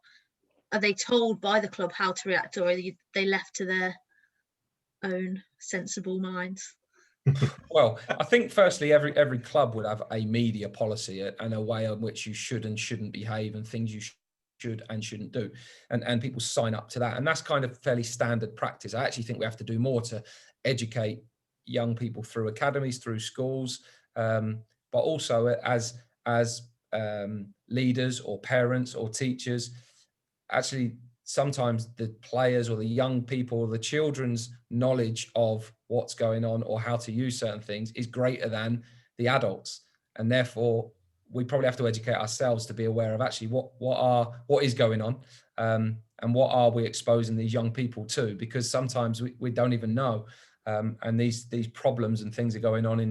are they told by the club how to react, or are they left to their own sensible minds? Well, I think firstly, every club would have a media policy and a way in which you should and shouldn't behave, and things you should and shouldn't do, and people sign up to that, and that's kind of fairly standard practice. I actually think we have to do more to educate young people through academies, through schools, but also as leaders or parents or teachers. Actually, sometimes the players or the young people or the children's knowledge of what's going on or how to use certain things is greater than the adults, and therefore we probably have to educate ourselves to be aware of actually what is going on, and what are we exposing these young people to, because sometimes we don't even know, and these problems and things are going on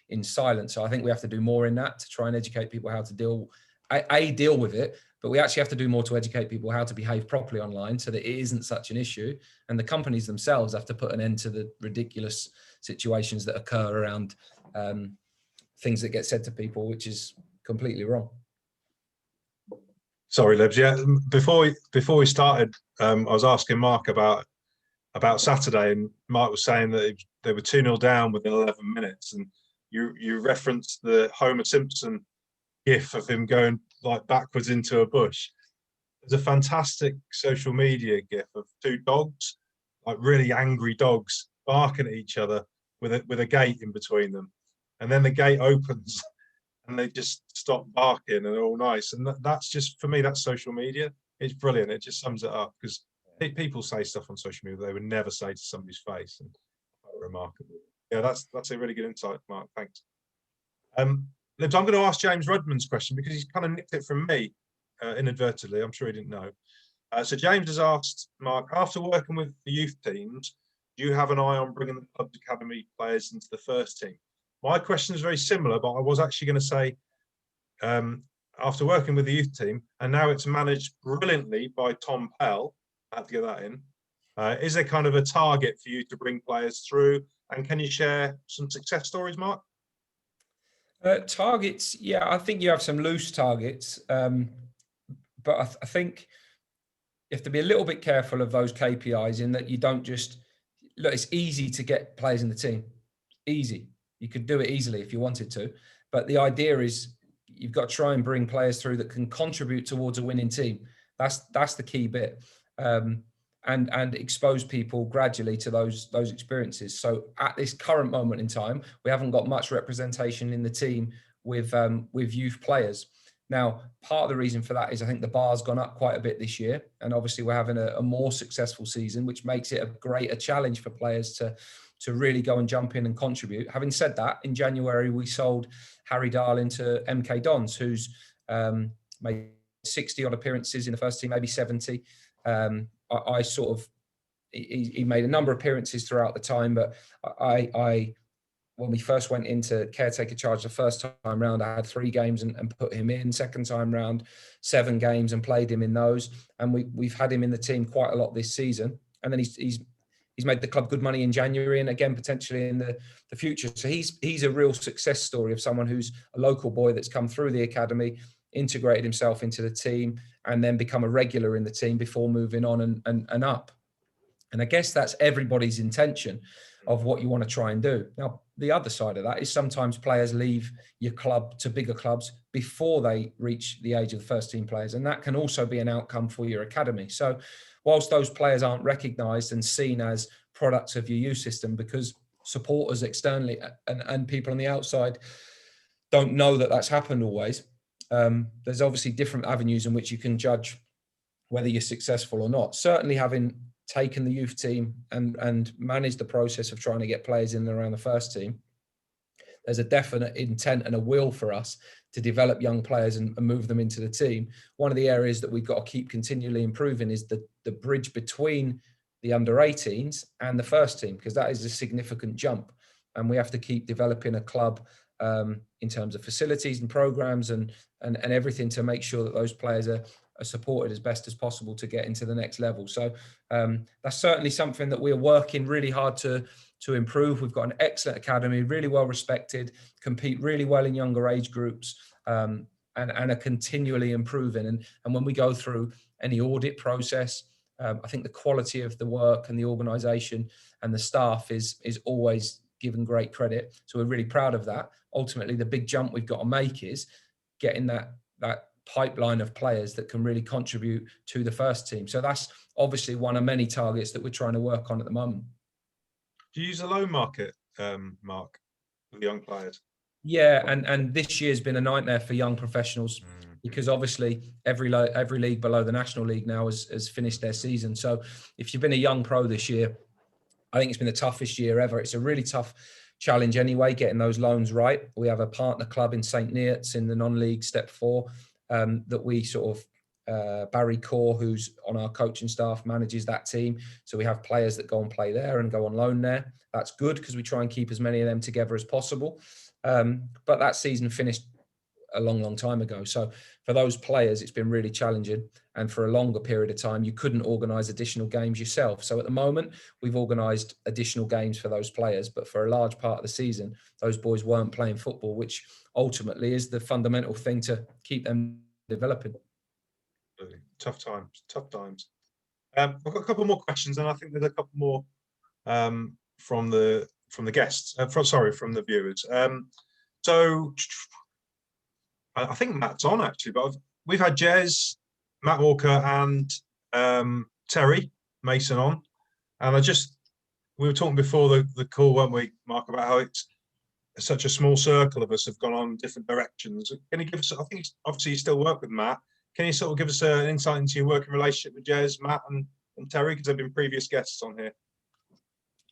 in silence. So I think we have to do more in that to try and educate people how to deal with it, but we actually have to do more to educate people how to behave properly online so that it isn't such an issue. And the companies themselves have to put an end to the ridiculous situations that occur around things that get said to people, which is completely wrong. Sorry, Libs. Yeah, before we started, I was asking Mark about Saturday, and Mark was saying that they were 2-0 down within 11 minutes, and you referenced the Homer Simpson gif of him going like backwards into a bush. There's a fantastic social media gif of two dogs, like really angry dogs, barking at each other with a gate in between them, and then the gate opens and they just stop barking and they're all nice. And that's just, for me, that's social media. It's brilliant. It just sums it up, because people say stuff on social media they would never say to somebody's face, and remarkable. Yeah, that's a really good insight, Mark. Thanks. Libs, I'm going to ask James Rudman's question because he's kind of nicked it from me inadvertently. I'm sure he didn't know. So James has asked, Mark, after working with the youth teams, do you have an eye on bringing the club's academy players into the first team? My question is very similar, but I was actually going to say, after working with the youth team, and now it's managed brilliantly by Tom Pell, I had to get that in, is there kind of a target for you to bring players through? And can you share some success stories, Mark? Targets, yeah, I think you have some loose targets, but I think you have to be a little bit careful of those KPIs, in that you don't just look. It's easy to get players in the team, easy. You could do it easily if you wanted to, but the idea is you've got to try and bring players through that can contribute towards a winning team. That's the key bit, and expose people gradually to those experiences. So at this current moment in time, we haven't got much representation in the team with youth players. Now, part of the reason for that is I think the bar's gone up quite a bit this year, and obviously we're having a more successful season, which makes it a greater challenge for players to really go and jump in and contribute. Having said that, in January we sold Harry Darling to MK Dons, who's made 60 odd appearances in the first team, maybe 70. I sort of, he made a number of appearances throughout the time, but I when we first went into caretaker charge the first time round, I had 3 games and put him in. Second time round, 7 games and played him in those. And we've had him in the team quite a lot this season. And then he's made the club good money in January, and again potentially in the future. So he's a real success story of someone who's a local boy that's come through the academy, integrated himself into the team, and then become a regular in the team before moving on and up. And I guess that's everybody's intention. of what you want to try and do. Now, the other side of that is sometimes players leave your club to bigger clubs before they reach the age of the first team players. And that can also be an outcome for your academy. So whilst those players aren't recognised and seen as products of your youth system, because supporters externally and people on the outside don't know that that's happened always, there's obviously different avenues in which you can judge whether you're successful or not. Certainly having taken the youth team and managed the process of trying to get players in and around the first team, there's a definite intent and a will for us to develop young players and move them into the team. One of the areas that we've got to keep continually improving is the bridge between the under-18s and the first team, because that is a significant jump. And we have to keep developing a club in terms of facilities and programs and everything to make sure that those players are supported as best as possible to get into the next level. So that's certainly something that we're working really hard to improve. We've got an excellent academy, really well respected, compete really well in younger age groups, and are continually improving. And when we go through any audit process, I think the quality of the work and the organisation and the staff is always given great credit. So we're really proud of that. Ultimately, the big jump we've got to make is getting that pipeline of players that can really contribute to the first team. So that's obviously one of many targets that we're trying to work on at the moment. Do you use a loan market, Mark, with young players? Yeah, and this year's been a nightmare for young professionals because obviously every league below the National League now has finished their season. So if you've been a young pro this year, I think it's been the toughest year ever. It's a really tough challenge anyway, getting those loans right. We have a partner club in St. Neots in the non-league Step 4 that we sort of, Barry Core, who's on our coaching staff, manages that team. So we have players that go and play there and go on loan there. That's good because we try and keep as many of them together as possible. But that season finished a long time ago. So for those players, it's been really challenging. And for a longer period of time, you couldn't organise additional games yourself. So at the moment, we've organised additional games for those players. But for a large part of the season, those boys weren't playing football, which ultimately is the fundamental thing to keep them developing. Really tough times. I've got a couple more questions, and I think there's a couple more from the guests. From the viewers. So I think Matt's on actually, but we've had Jez, Matt Walker, and Terry Mason on, and we were talking before the call, weren't we, Mark, about how it's such a small circle of us have gone on different directions. Can you give us? I think obviously you still work with Matt. Can you sort of give us an insight into your working relationship with Jez, Matt, and Terry, because they've been previous guests on here?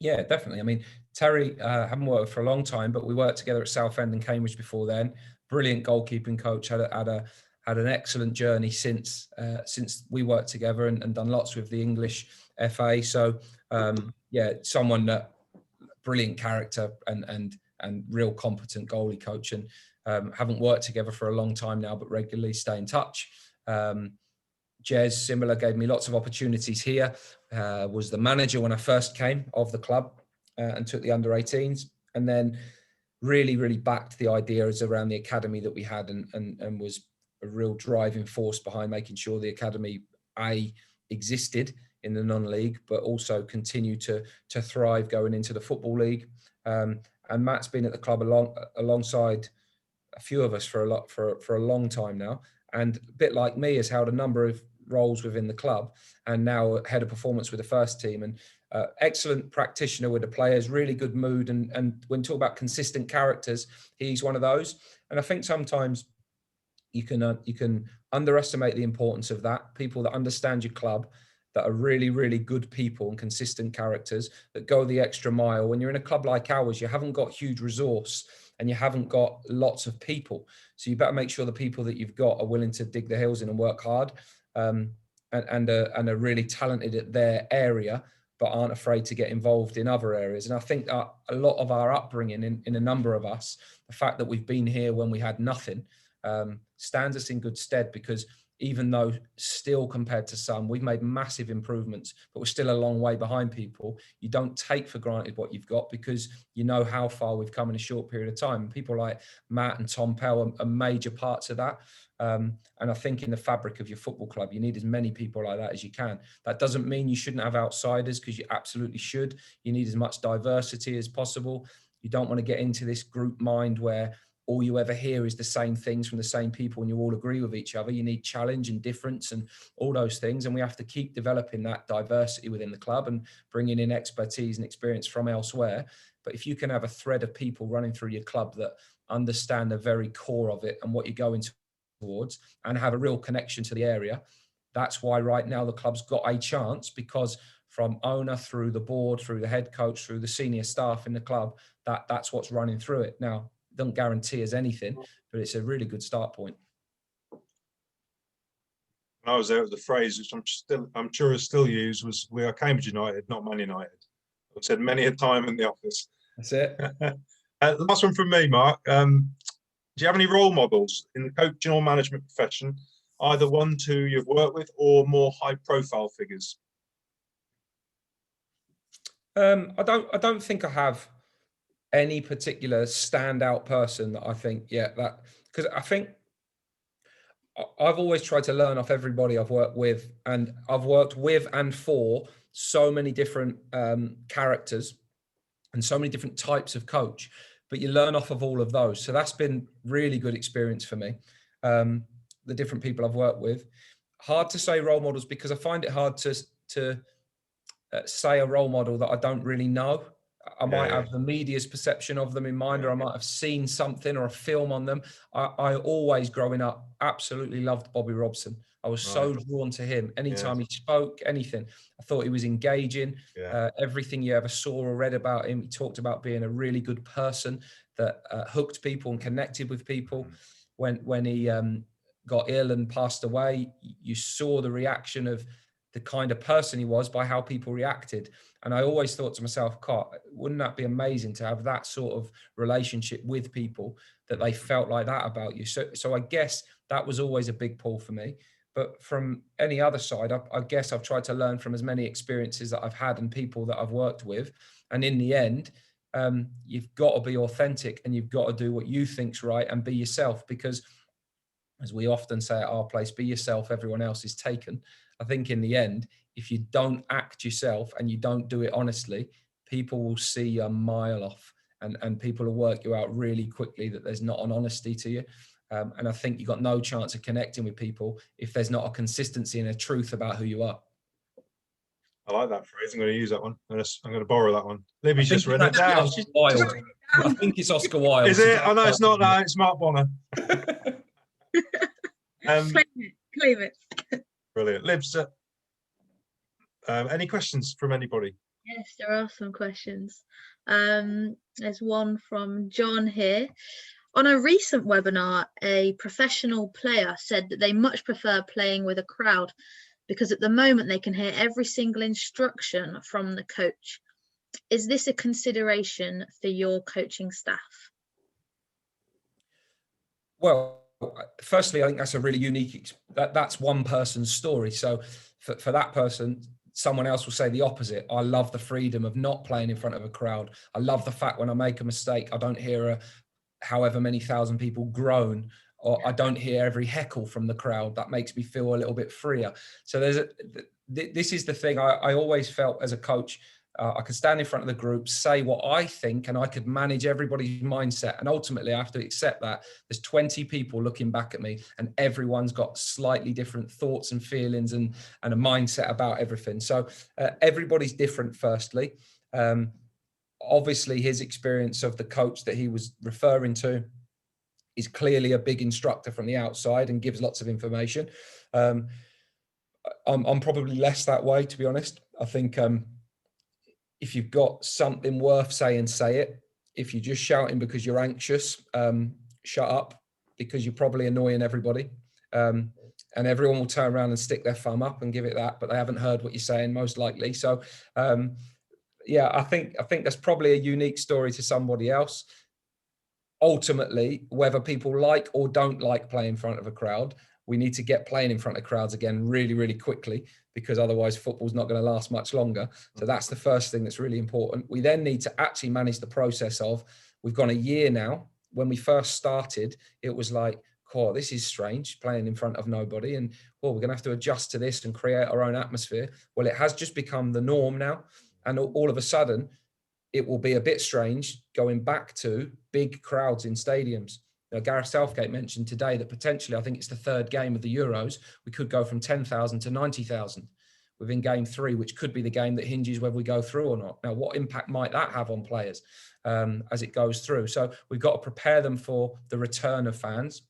Yeah, definitely. I mean, Terry, haven't worked for a long time, but we worked together at Southend and Cambridge before then. Brilliant goalkeeping coach. Had an excellent journey since we worked together and done lots with the English FA. So yeah, someone that brilliant character and real competent goalie coach. And haven't worked together for a long time now, but regularly stay in touch. Jez, similar, gave me lots of opportunities here. Was the manager when I first came of the club and took the under-18s, and then really backed the ideas around the academy that we had and was a real driving force behind making sure the academy existed in the non-league, but also continue to thrive going into the Football League. And Matt's been at the club alongside a few of us for a long time now, and a bit like me, has held a number of roles within the club and now head of performance with the first team, and excellent practitioner with the players, really good mood, and when talk about consistent characters, he's one of those. And I think sometimes you can underestimate the importance of that. People that understand your club, that are really good people and consistent characters that go the extra mile. When you're in a club like ours, you haven't got huge resource and you haven't got lots of people, so you better make sure the people that you've got are willing to dig the hills in and work hard, and are really talented at their area, but aren't afraid to get involved in other areas. And I think that a lot of our upbringing in a number of us, the fact that we've been here when we had nothing, stands us in good stead, because even though still compared to some, we've made massive improvements, but we're still a long way behind people. You don't take for granted what you've got because you know how far we've come in a short period of time. And people like Matt and Tom Pell are major parts of that. And I think in the fabric of your football club, you need as many people like that as you can. That doesn't mean you shouldn't have outsiders, because you absolutely should. You need as much diversity as possible. You don't want to get into this group mind where all you ever hear is the same things from the same people and you all agree with each other. You need challenge and difference and all those things. And we have to keep developing that diversity within the club and bringing in expertise and experience from elsewhere. But if you can have a thread of people running through your club that understand the very core of it and what you're going towards and have a real connection to the area, that's why right now the club's got a chance, because from owner through the board, through the head coach, through the senior staff in the club, that's what's running through it. Now, don't guarantee us anything, but it's a really good start point. When I was there, the phrase which I'm sure is still used was, "We are Cambridge United, not Man United." I've said many a time in the office. That's it. Last one from me, Mark. Do you have any role models in the coaching or management profession, either one, two you've worked with, or more high-profile figures? I don't think I have any particular standout person that I think, because I think I've always tried to learn off everybody I've worked with, and I've worked with and for so many different characters and so many different types of coach, but you learn off of all of those. So that's been really good experience for me. The different people I've worked with. Hard to say role models, because I find it hard to say a role model that I don't really know. I might have the media's perception of them in mind, or I might have seen something or a film on them. I always, growing up, absolutely loved Bobby Robson. I was so drawn to him. Anytime he spoke, anything, I thought he was engaging. Everything you ever saw or read about him, he talked about being a really good person that hooked people and connected with people. When he got ill and passed away, you saw the reaction of the kind of person he was by how people reacted. And I always thought to myself, God, wouldn't that be amazing to have that sort of relationship with people, that they felt like that about you? So I guess that was always a big pull for me. But from any other side, I guess I've tried to learn from as many experiences that I've had and people that I've worked with. And in the end, you've got to be authentic, and you've got to do what you think's right and be yourself, because as we often say at our place, be yourself, everyone else is taken. I think in the end, if you don't act yourself and you don't do it honestly, people will see you a mile off, and people will work you out really quickly that there's not an honesty to you. And I think you've got no chance of connecting with people if there's not a consistency and a truth about who you are. I like that phrase. I'm going to use that one. I'm going to borrow that one. Libby's just written it down. I think it's Oscar Wilde. Is it? Oh, no, it's not that. It's Mark Bonner. Claim it. Brilliant. Libs, any questions from anybody? Yes, there are some questions. There's one from John here. On a recent webinar, a professional player said that they much prefer playing with a crowd because at the moment they can hear every single instruction from the coach. Is this a consideration for your coaching staff? Well, firstly, I think that's a really unique, that's one person's story. So for that person, someone else will say the opposite. I love the freedom of not playing in front of a crowd. I love the fact when I make a mistake, I don't hear however many thousand people groan, or I don't hear every heckle from the crowd. That makes me feel a little bit freer. So this is the thing I always felt as a coach. I could stand in front of the group, say what I think, and I could manage everybody's mindset. And ultimately, I have to accept that there's 20 people looking back at me, and everyone's got slightly different thoughts and feelings and a mindset about everything. So everybody's different, firstly. Obviously, his experience of the coach that he was referring to is clearly a big instructor from the outside and gives lots of information. I'm probably less that way, to be honest. I think if you've got something worth saying, say it. If you're just shouting because you're anxious, shut up, because you're probably annoying everybody. And everyone will turn around and stick their thumb up and give it that, but they haven't heard what you're saying, most likely. So, yeah, I think that's probably a unique story to somebody else. Ultimately, whether people like or don't like playing in front of a crowd, we need to get playing in front of crowds again really, really quickly, because otherwise football's not going to last much longer. So that's the first thing that's really important. We then need to actually manage the process of, we've gone a year now. When we first started, it was like, oh, this is strange, playing in front of nobody, and well, we're going to have to adjust to this and create our own atmosphere. Well, it has just become the norm now, and all of a sudden it will be a bit strange going back to big crowds in stadiums. Now, Gareth Southgate mentioned today that potentially, I think it's the third game of the Euros, we could go from 10,000 to 90,000 within game 3, which could be the game that hinges whether we go through or not. Now, what impact might that have on players as it goes through? So we've got to prepare them for the return of fans.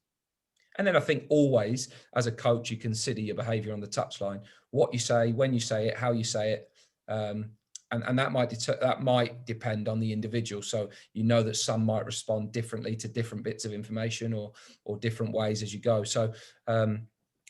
And then I think always, as a coach, you consider your behaviour on the touchline, what you say, when you say it, how you say it. And that might depend on the individual. So you know that some might respond differently to different bits of information or different ways as you go. So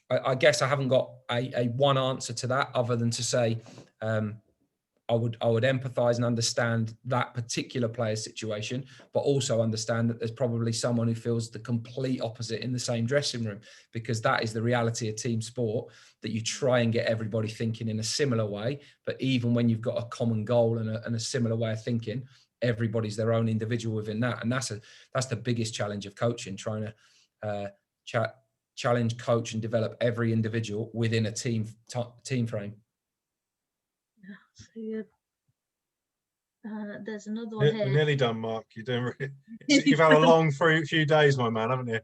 I guess I haven't got a one answer to that, other than to say I would empathise and understand that particular player's situation, but also understand that there's probably someone who feels the complete opposite in the same dressing room, because that is the reality of team sport, that you try and get everybody thinking in a similar way. But even when you've got a common goal and a similar way of thinking, everybody's their own individual within that. And that's the biggest challenge of coaching, trying to challenge, coach and develop every individual within a team frame. Yeah, so good. There's another one We're here. nearly done, Mark. You're doing you've had a long few days, my man, haven't you?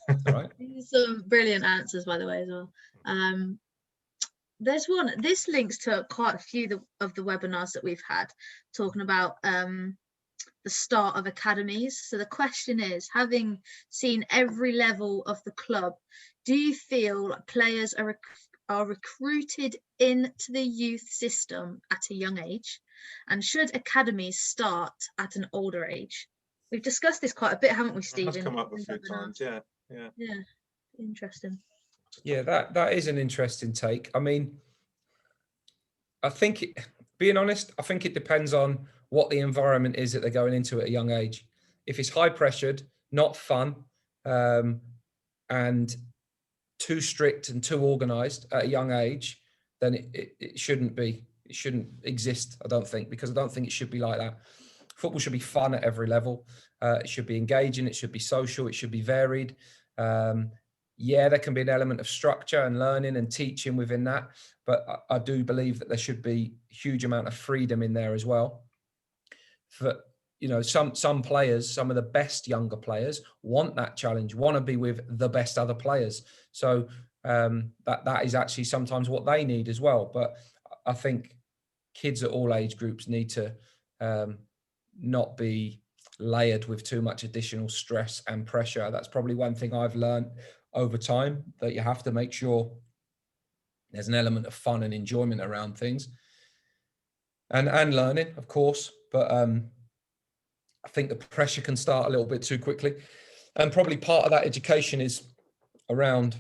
All right. These are some brilliant answers, by the way, as well. There's one, this links to quite a few of the webinars that we've had, talking about the start of academies. So the question is, having seen every level of the club, do you feel players are recruited into the youth system at a young age, and should academies start at an older age? We've discussed this quite a bit, haven't we, Steve? It's come up a few times, yeah. Interesting. Yeah, that is an interesting take. I mean, I think, being honest, I think it depends on what the environment is that they're going into at a young age. If it's high pressured, not fun, and too strict and too organised at a young age, then it shouldn't be. It shouldn't exist, I don't think, because I don't think it should be like that. Football should be fun at every level. It should be engaging. It should be social. It should be varied. Yeah, there can be an element of structure and learning and teaching within that, but I do believe that there should be a huge amount of freedom in there as well. For some players, some of the best younger players want that challenge, want to be with the best other players. So that is actually sometimes what they need as well. But I think kids at all age groups need to not be layered with too much additional stress and pressure. That's probably one thing I've learned over time, that you have to make sure there's an element of fun and enjoyment around things, and learning, of course. But I think the pressure can start a little bit too quickly, and probably part of that education is around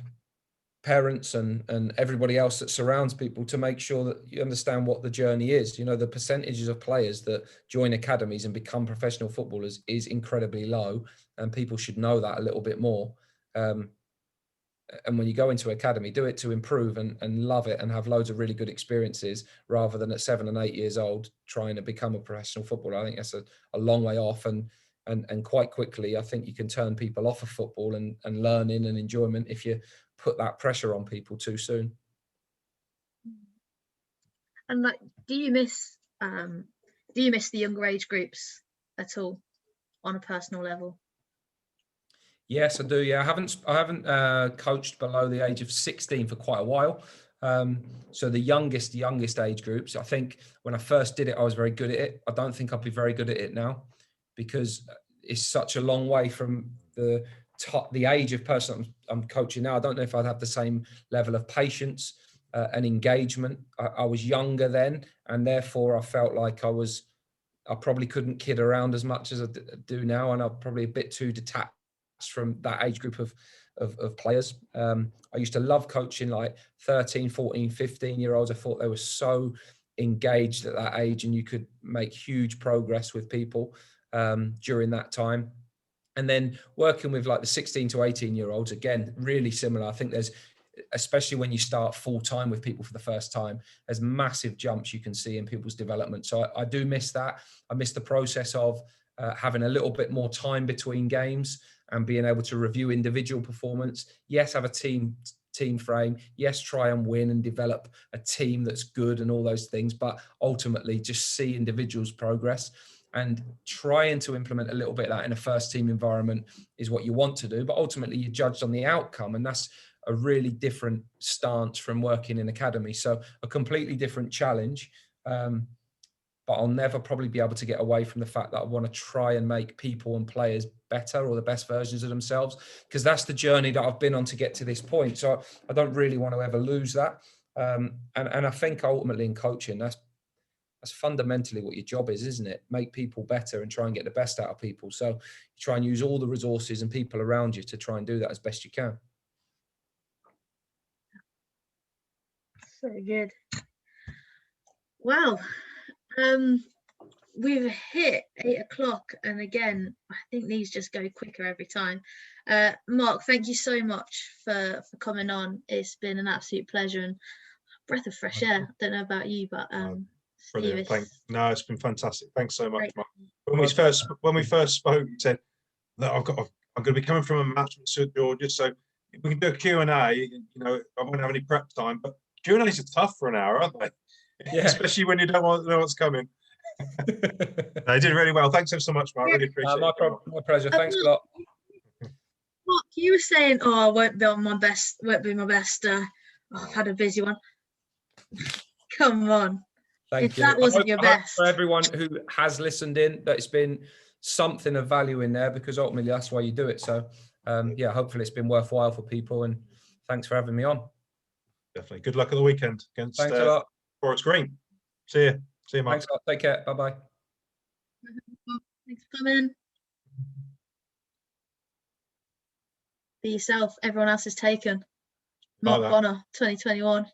parents and everybody else that surrounds people, to make sure that you understand what the journey is. The percentages of players that join academies and become professional footballers is incredibly low, and people should know that a little bit more. And when you go into academy, do it to improve and love it and have loads of really good experiences, rather than at 7 and 8 years old trying to become a professional footballer. I think that's a long way off, and quite quickly I think you can turn people off of football and learning and enjoyment if you put that pressure on people too soon. And do you miss the younger age groups at all on a personal level? Yes, I do. Yeah, I haven't coached below the age of 16 for quite a while. So the youngest age groups, I think when I first did it, I was very good at it. I don't think I'll be very good at it now, because it's such a long way from the age of person I'm coaching now. I don't know if I'd have the same level of patience and engagement. I was younger then, and therefore I felt like I probably couldn't kid around as much as I do now, and I'm probably a bit too detached from that age group of players. I used to love coaching like 13, 14, 15-year-olds. I thought they were so engaged at that age, and you could make huge progress with people during that time. And then working with like the 16 to 18-year-olds, again, really similar. I think there's, especially when you start full time with people for the first time, there's massive jumps you can see in people's development. So I do miss that. I miss the process of having a little bit more time between games. and being able to review individual performance. Yes, have a team frame. Yes, try and win and develop a team that's good and all those things, but ultimately just see individuals progress, and trying to implement a little bit of that in a first team environment is what you want to do, but ultimately you're judged on the outcome, and that's a really different stance from working in academy. So a completely different challenge. But I'll never probably be able to get away from the fact that I want to try and make people and players better, or the best versions of themselves, because that's the journey that I've been on to get to this point. So I don't really want to ever lose that. And I think ultimately in coaching, that's fundamentally what your job is, isn't it? Make people better and try and get the best out of people. So you try and use all the resources and people around you to try and do that as best you can. So good. Well, we've hit 8 o'clock, and again, I think these just go quicker every time. Mark, thank you so much for coming on. It's been an absolute pleasure and breath of fresh air. I don't know about you, but brilliant. No, it's been fantastic. Thanks so much, great. Mark. When we first spoke, you said that I'm going to be coming from a match with St George's, so we can do a Q&A. You know, I won't have any prep time, but Q&As are tough for an hour, aren't they? Yeah. Especially when you don't want to know what's coming. They did really well. Thanks so much, Mark. Really appreciate it. My pleasure. Thanks a lot. Mark, you were saying, "Oh, I won't be on my best. Won't be my best. I've had a busy one." Come on. Thank you. That wasn't your best. For everyone who has listened in, that it's been something of value in there, because ultimately that's why you do it. So yeah, hopefully it's been worthwhile for people, and thanks for having me on. Definitely. Good luck at the weekend against Thanks a lot. Forest Green. See you. See you, Mark. Thanks a lot. Take care. Bye-bye. Thanks for coming. Be yourself. Everyone else is taken. Mark Bonner, 2021.